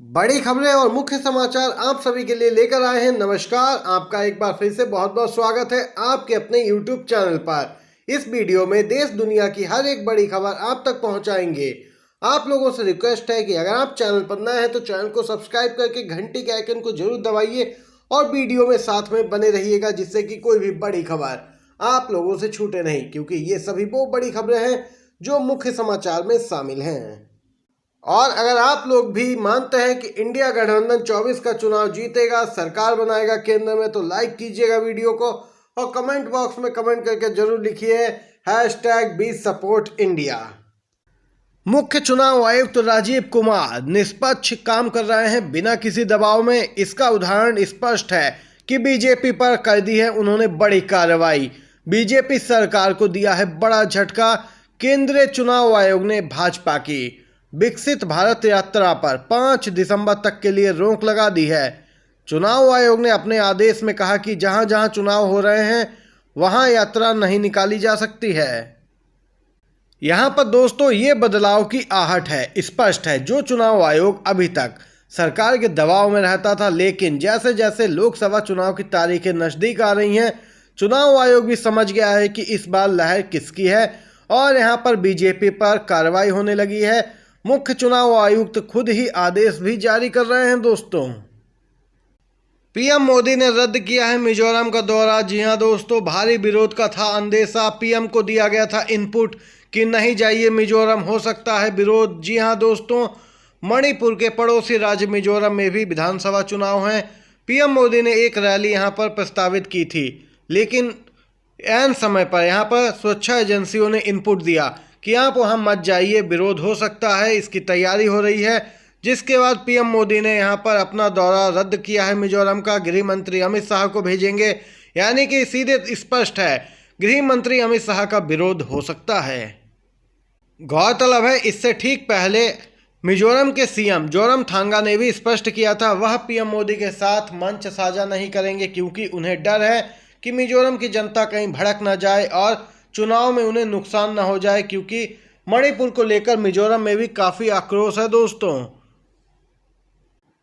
बड़ी खबरें और मुख्य समाचार आप सभी के लिए लेकर आए हैं। नमस्कार, आपका एक बार फिर से बहुत बहुत स्वागत है आपके अपने YouTube चैनल पर। इस वीडियो में देश दुनिया की हर एक बड़ी खबर आप तक पहुंचाएंगे। आप लोगों से रिक्वेस्ट है कि अगर आप चैनल पर नए हैं तो चैनल को सब्सक्राइब करके घंटी के आइकन को जरूर दबाइए और वीडियो में साथ में बने रहिएगा, जिससे कि कोई भी बड़ी खबर आप लोगों से छूटे नहीं, क्योंकि ये सभी वो बड़ी खबरें हैं जो मुख्य समाचार में शामिल हैं। और अगर आप लोग भी मानते हैं कि इंडिया गठबंधन 24 का चुनाव जीतेगा, सरकार बनाएगा केंद्र में, तो लाइक कीजिएगा वीडियो को और कमेंट बॉक्स में कमेंट करके जरूर लिखिए #बी सपोर्ट इंडिया। मुख्य चुनाव आयुक्त राजीव कुमार निष्पक्ष काम कर रहे हैं बिना किसी दबाव में। इसका उदाहरण स्पष्ट है कि बीजेपी पर कर दी है उन्होंने बड़ी कार्रवाई। बीजेपी सरकार को दिया है बड़ा झटका। केंद्रीय चुनाव आयोग ने भाजपा की विकसित भारत यात्रा पर 5 दिसंबर तक के लिए रोक लगा दी है। चुनाव आयोग ने अपने आदेश में कहा कि जहां जहां चुनाव हो रहे हैं वहां यात्रा नहीं निकाली जा सकती है। यहां पर दोस्तों ये बदलाव की आहट है। स्पष्ट है जो चुनाव आयोग अभी तक सरकार के दबाव में रहता था, लेकिन जैसे जैसे लोकसभा चुनाव की तारीखें नजदीक आ रही हैं, चुनाव आयोग भी समझ गया है कि इस बार लहर किसकी है और यहां पर बीजेपी पर कार्रवाई होने लगी है। मुख्य चुनाव आयुक्त खुद ही आदेश भी जारी कर रहे हैं दोस्तों। पीएम मोदी ने रद्द किया है मिजोरम का दौरा। जी हां दोस्तों, भारी विरोध का था अंदेशा। पीएम को दिया गया था इनपुट कि नहीं जाइए मिजोरम, हो सकता है विरोध। जी हां दोस्तों, मणिपुर के पड़ोसी राज्य मिजोरम में भी विधानसभा चुनाव हैं। पीएम मोदी ने एक रैली यहां पर प्रस्तावित की थी, लेकिन ऐन समय पर यहां पर सुरक्षा एजेंसियों ने इनपुट दिया कि आप वहां मत जाइए, विरोध हो सकता है, इसकी तैयारी हो रही है। जिसके बाद पीएम मोदी ने यहां पर अपना दौरा रद्द किया है मिजोरम का। गृह मंत्री अमित शाह को भेजेंगे, यानी कि सीधे स्पष्ट है गृह मंत्री अमित शाह का विरोध हो सकता है। गौरतलब है इससे ठीक पहले मिजोरम के सीएम जोरमथांगा ने भी स्पष्ट किया था वह पीएम मोदी के साथ मंच साझा नहीं करेंगे, क्योंकि उन्हें डर है कि मिजोरम की जनता कहीं भड़क न जाए और चुनाव में उन्हें नुकसान न हो जाए, क्योंकि मणिपुर को लेकर मिजोरम में भी काफ़ी आक्रोश है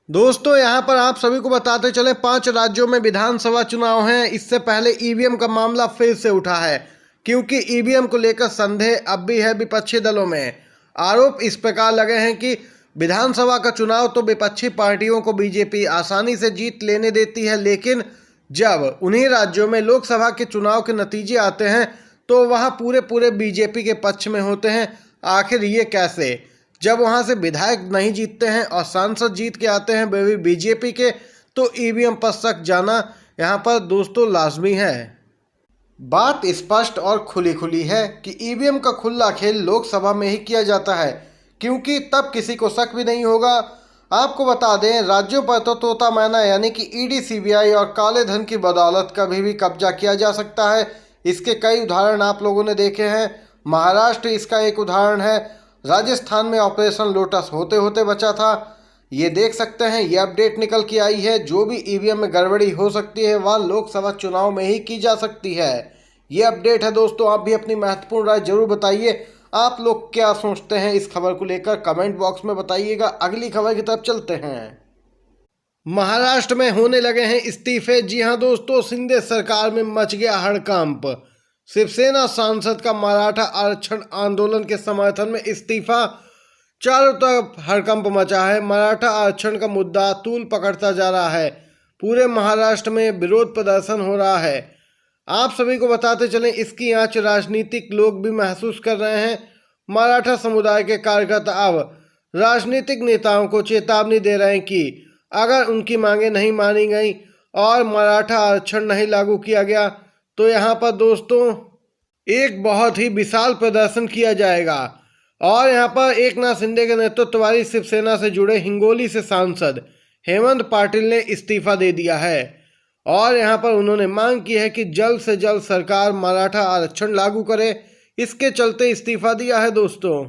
दोस्तों यहाँ पर आप सभी को बताते चले 5 राज्यों में विधानसभा चुनाव हैं। इससे पहले ईवीएम का मामला फिर से उठा है, क्योंकि ईवीएम को लेकर संदेह अब भी है विपक्षी दलों में। आरोप इस प्रकार लगे हैं कि विधानसभा का चुनाव तो विपक्षी पार्टियों को बीजेपी आसानी से जीत लेने देती है, लेकिन जब उन्हीं राज्यों में लोकसभा के चुनाव के नतीजे आते हैं तो वह पूरे बीजेपी के पक्ष में होते हैं। आखिर ये कैसे, जब वहां से विधायक नहीं जीतते हैं और सांसद जीत के आते हैं वे भी बीजेपी के, तो ईवीएम पर शक जाना यहाँ पर दोस्तों लाजमी है। बात स्पष्ट और खुली है कि ईवीएम का खुला खेल लोकसभा में ही किया जाता है, क्योंकि तब किसी को शक भी नहीं होगा। आपको बता दें राज्यों पर तो तोता मैना यानी कि ईडी, सीबीआई और काले धन की बदौलत कभी भी कब्जा किया जा सकता है। इसके कई उदाहरण आप लोगों ने देखे हैं। महाराष्ट्र इसका एक उदाहरण है। राजस्थान में ऑपरेशन लोटस होते होते बचा था। ये देख सकते हैं, ये अपडेट निकल के आई है। जो भी ईवीएम में गड़बड़ी हो सकती है वह लोकसभा चुनाव में ही की जा सकती है। ये अपडेट है दोस्तों। आप भी अपनी महत्वपूर्ण राय जरूर बताइए। आप लोग क्या सोचते हैं इस खबर को लेकर, कमेंट बॉक्स में बताइएगा। अगली खबर की तरफ चलते हैं। महाराष्ट्र में होने लगे हैं इस्तीफे। जी हां दोस्तों, शिंदे सरकार में मच गया हड़कंप। शिवसेना सांसद का मराठा आरक्षण आंदोलन के समर्थन में इस्तीफा। चारों तरफ हड़कंप मचा है। मराठा आरक्षण का मुद्दा तूल पकड़ता जा रहा है। पूरे महाराष्ट्र में विरोध प्रदर्शन हो रहा है। आप सभी को बताते चलें इसकी आंच राजनीतिक लोग भी महसूस कर रहे हैं। मराठा समुदाय के कार्यकर्ता अब राजनीतिक नेताओं को चेतावनी दे रहे हैं कि अगर उनकी मांगें नहीं मानी गई और मराठा आरक्षण नहीं लागू किया गया तो यहाँ पर दोस्तों एक बहुत ही विशाल प्रदर्शन किया जाएगा। और यहाँ पर एकनाथ शिंदे के नेतृत्व वाली शिवसेना से जुड़े हिंगोली से सांसद हेमंत पाटिल ने इस्तीफा दे दिया है और यहाँ पर उन्होंने मांग की है कि जल्द से जल्द सरकार मराठा आरक्षण लागू करे। इसके चलते इस्तीफा दिया है दोस्तों।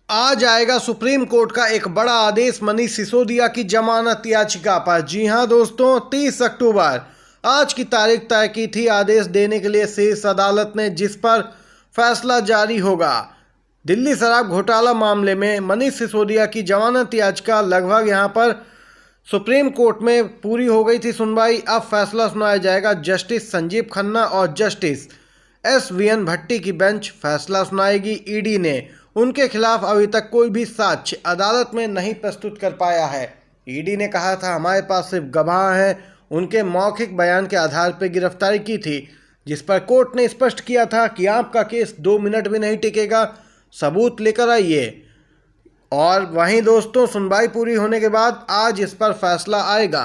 आज आएगा सुप्रीम कोर्ट का एक बड़ा आदेश मनीष सिसोदिया की जमानत याचिका पर। जी हां दोस्तों, 30 अक्टूबर आज की तारीख तय की थी आदेश देने के लिए शीर्ष अदालत ने, जिस पर फैसला जारी होगा। दिल्ली शराब घोटाला मामले में मनीष सिसोदिया की जमानत याचिका लगभग यहां पर सुप्रीम कोर्ट में पूरी हो गई थी सुनवाई। अब फैसला सुनाया जाएगा। जस्टिस संजीव खन्ना और जस्टिस SVN भट्टी की बेंच फैसला सुनाएगी। ईडी ने उनके खिलाफ अभी तक कोई भी साक्ष्य अदालत में नहीं प्रस्तुत कर पाया है। ईडी ने कहा था हमारे पास सिर्फ गवाह हैं, उनके मौखिक बयान के आधार पर गिरफ्तारी की थी, जिस पर कोर्ट ने स्पष्ट किया था कि आपका केस 2 मिनट भी नहीं टिकेगा, सबूत लेकर आइए। और वहीं दोस्तों, सुनवाई पूरी होने के बाद आज इस पर फैसला आएगा।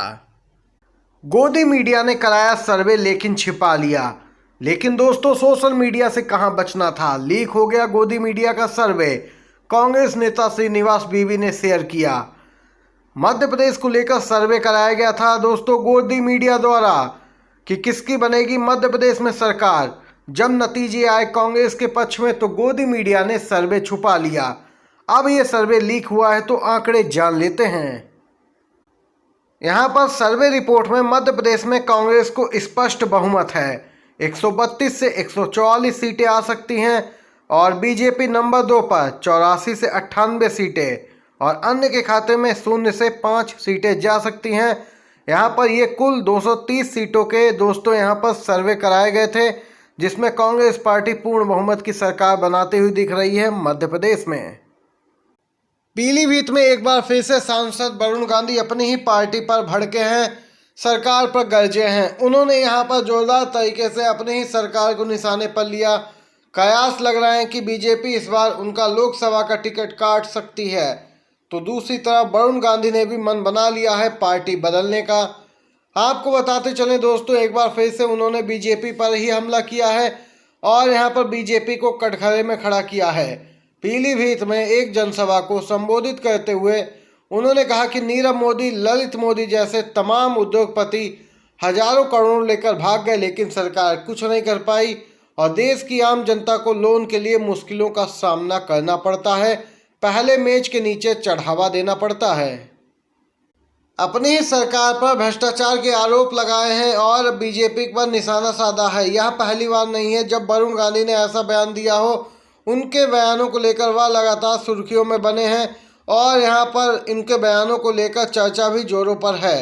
गोदी मीडिया ने कराया सर्वे लेकिन छिपा लिया। लेकिन दोस्तों, सोशल मीडिया से कहां बचना था, लीक हो गया गोदी मीडिया का सर्वे। कांग्रेस नेता श्रीनिवास बीवी ने शेयर किया। मध्य प्रदेश को लेकर सर्वे कराया गया था दोस्तों गोदी मीडिया द्वारा कि किसकी बनेगी मध्य प्रदेश में सरकार। जब नतीजे आए कांग्रेस के पक्ष में तो गोदी मीडिया ने सर्वे छुपा लिया। अब ये सर्वे लीक हुआ है तो आंकड़े जान लेते हैं। यहां पर सर्वे रिपोर्ट में मध्य प्रदेश में कांग्रेस को स्पष्ट बहुमत है, 132 से 144 सीटें आ सकती हैं और बीजेपी नंबर 2 पर 84 से 98 सीटें और अन्य के खाते में 0 से 5 सीटें जा सकती हैं। यहाँ पर ये कुल 230 सीटों के दोस्तों यहाँ पर सर्वे कराए गए थे, जिसमें कांग्रेस पार्टी पूर्ण बहुमत की सरकार बनाती हुई दिख रही है मध्य प्रदेश में। पीलीभीत में एक बार फिर से सांसद वरुण गांधी अपनी ही पार्टी पर भड़के हैं, सरकार पर गरजे हैं। उन्होंने यहाँ पर जोरदार तरीके से अपनी ही सरकार को निशाने पर लिया। कयास लग रहा है कि बीजेपी इस बार उनका लोकसभा का टिकट काट सकती है। तो दूसरी तरफ वरुण गांधी ने भी मन बना लिया है पार्टी बदलने का। आपको बताते चलें दोस्तों, एक बार फिर से उन्होंने बीजेपी पर ही हमला किया है और यहां पर बीजेपी को कटघरे में खड़ा किया है। पीलीभीत में एक जनसभा को संबोधित करते हुए उन्होंने कहा कि नीरव मोदी, ललित मोदी जैसे तमाम उद्योगपति हजारों करोड़ लेकर भाग गए, लेकिन सरकार कुछ नहीं कर पाई और देश की आम जनता को लोन के लिए मुश्किलों का सामना करना पड़ता है। पहले मेज के नीचे चढ़ावा देना पड़ता है। अपनी ही सरकार पर भ्रष्टाचार के आरोप लगाए हैं और बीजेपी पर निशाना साधा है। यह पहली बार नहीं है जब वरुण गांधी ने ऐसा बयान दिया हो। उनके बयानों को लेकर वह लगातार सुर्खियों में बने हैं और यहाँ पर इनके बयानों को लेकर चर्चा भी जोरों पर है।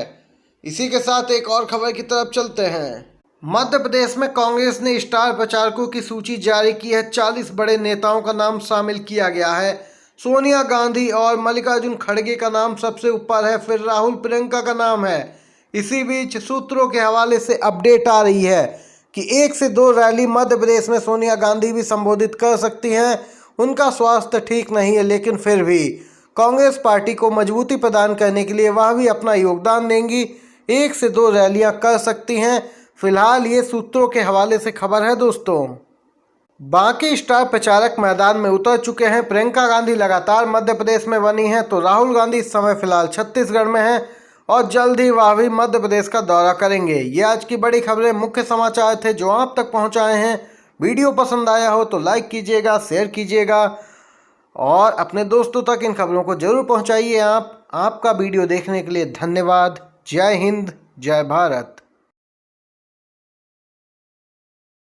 इसी के साथ एक और खबर की तरफ चलते हैं। मध्य प्रदेश में कांग्रेस ने स्टार प्रचारकों की सूची जारी की है। 40 बड़े नेताओं का नाम शामिल किया गया है। सोनिया गांधी और मल्लिकार्जुन खड़गे का नाम सबसे ऊपर है, फिर राहुल प्रियंका का नाम है। इसी बीच सूत्रों के हवाले से अपडेट आ रही है कि 1 से 2 रैली मध्य प्रदेश में सोनिया गांधी भी संबोधित कर सकती हैं। उनका स्वास्थ्य ठीक नहीं है, लेकिन फिर भी कांग्रेस पार्टी को मजबूती प्रदान करने के लिए वह भी अपना योगदान देंगी। 1 से 2 रैलियां कर सकती हैं। फिलहाल ये सूत्रों के हवाले से खबर है दोस्तों। बाकी स्टार प्रचारक मैदान में उतर चुके हैं। प्रियंका गांधी लगातार मध्य प्रदेश में बनी हैं, तो राहुल गांधी इस समय फिलहाल छत्तीसगढ़ में हैं और जल्द ही वह भी मध्य प्रदेश का दौरा करेंगे। ये आज की बड़ी खबरें, मुख्य समाचार थे जो आप तक पहुंचाए हैं। वीडियो पसंद आया हो तो लाइक कीजिएगा, शेयर कीजिएगा और अपने दोस्तों तक इन खबरों को जरूर पहुँचाइए। आपका वीडियो देखने के लिए धन्यवाद। जय हिंद, जय भारत।